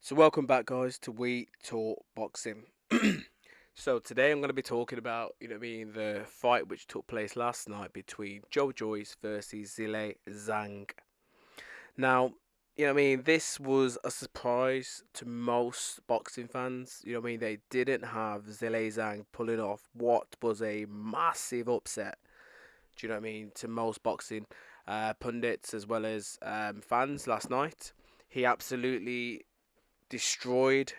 So welcome back, guys, to We Talk Boxing. So today I'm going to be talking about, the fight which took place last night between Joyce versus Zhang. Now, this was a surprise to most boxing fans. They didn't have Zhang pulling off what was a massive upset. Do you know what I mean? To most boxing pundits as well as fans last night. He absolutely destroyed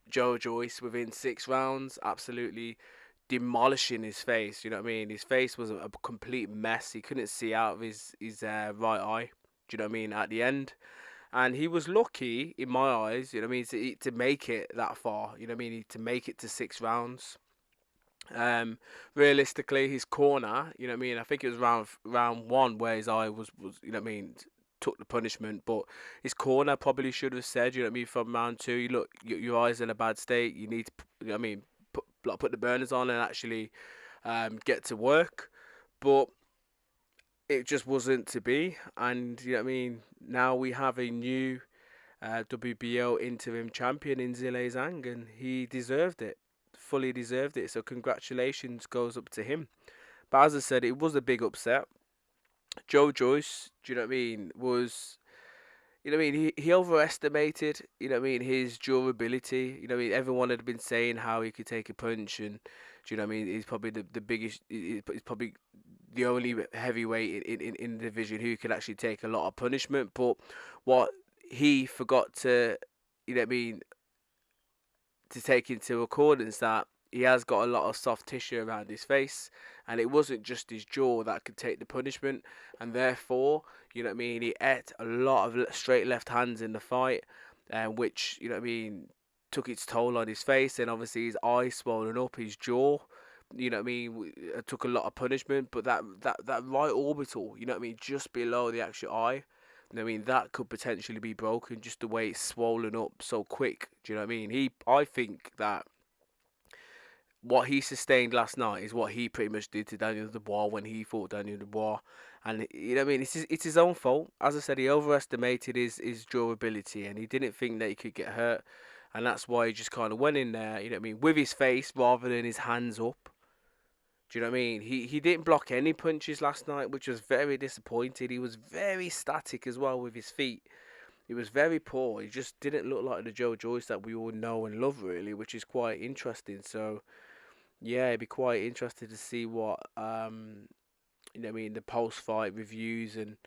Joyce within 6 rounds, absolutely demolishing his face. You know what I mean? His face was a complete mess. He couldn't see out of his right eye. Do you know what I mean? At the end, and he was lucky in my eyes. You know what I mean? To make it that far. You know what I mean? To make it to 6 rounds. Um, Realistically, his corner, you know what I mean. I think it was round one where his eye was you know what I mean, took the punishment. But his corner probably should have said, you know what I mean, from round two, look, your eye's in a bad state. You need to, you know what I mean, put the burners on and actually get to work. But it just wasn't to be. And you know what I mean. Now we have a new WBO interim champion in Zhang, and he deserved it, fully deserved it. So congratulations goes up to him. But as I said, it was a big upset. Joyce, do you know what I mean, was, you know what I mean, he overestimated, you know what I mean, his durability. You know what I mean, everyone had been saying how he could take a punch, and do you know what I mean, he's probably the biggest, he's probably the only heavyweight in the division who could actually take a lot of punishment. But what he forgot to, you know what I mean, to take into accordance that he has got a lot of soft tissue around his face, and it wasn't just his jaw that could take the punishment, and therefore, you know what I mean, he ate a lot of straight left hands in the fight, which, you know what I mean, took its toll on his face, and obviously his eyes swollen up, his jaw, you know what I mean, took a lot of punishment. But that right orbital, you know what I mean, just below the actual eye, I mean, that could potentially be broken just the way it's swollen up so quick. Do you know what I mean? I think that what he sustained last night is what he pretty much did to Daniel Dubois when he fought Daniel Dubois. And, you know what I mean? It's his own fault. As I said, he overestimated his durability, and he didn't think that he could get hurt. And that's why he just kind of went in there, you know what I mean, with his face rather than his hands up. Do you know what I mean? He didn't block any punches last night, which was very disappointing. He was very static as well with his feet. He was very poor. He just didn't look like the Joyce that we all know and love, really, which is quite interesting. So yeah, it'd be quite interesting to see what you know what I mean, the post fight reviews and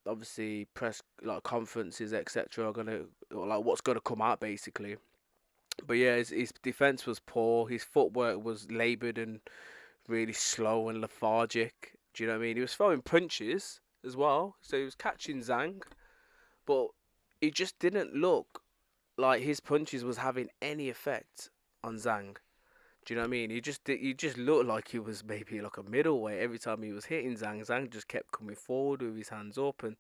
obviously press like conferences etc. are gonna, or like what's gonna come out basically. But yeah, his defense was poor. His footwork was laboured and really slow and lethargic. Do you know what I mean? He was throwing punches as well, so he was catching Zhang, but he just didn't look like his punches was having any effect on Zhang. Do you know what I mean? He just looked like he was maybe like a middleweight every time he was hitting Zhang. Zhang just kept coming forward with his hands up, and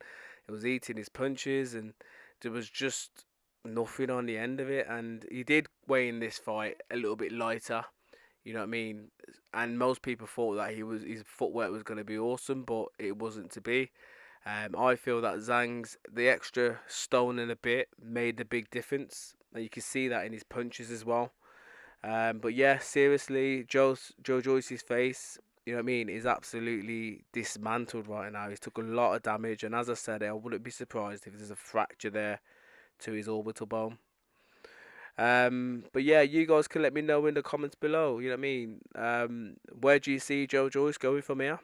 it was eating his punches, and there was just nothing on the end of it. And he did weigh in this fight a little bit lighter. You know what I mean? And most people thought that his footwork was going to be awesome, but it wasn't to be. I feel that Zhang's the extra stone and a bit made the big difference, and you can see that in his punches as well. But yeah, seriously, Joyce's face, you know what I mean, is absolutely dismantled right now. He's took a lot of damage, and as I said, I wouldn't be surprised if there's a fracture there to his orbital bone. But yeah, you guys can let me know in the comments below. You know what I mean? Where do you see Joyce going from here?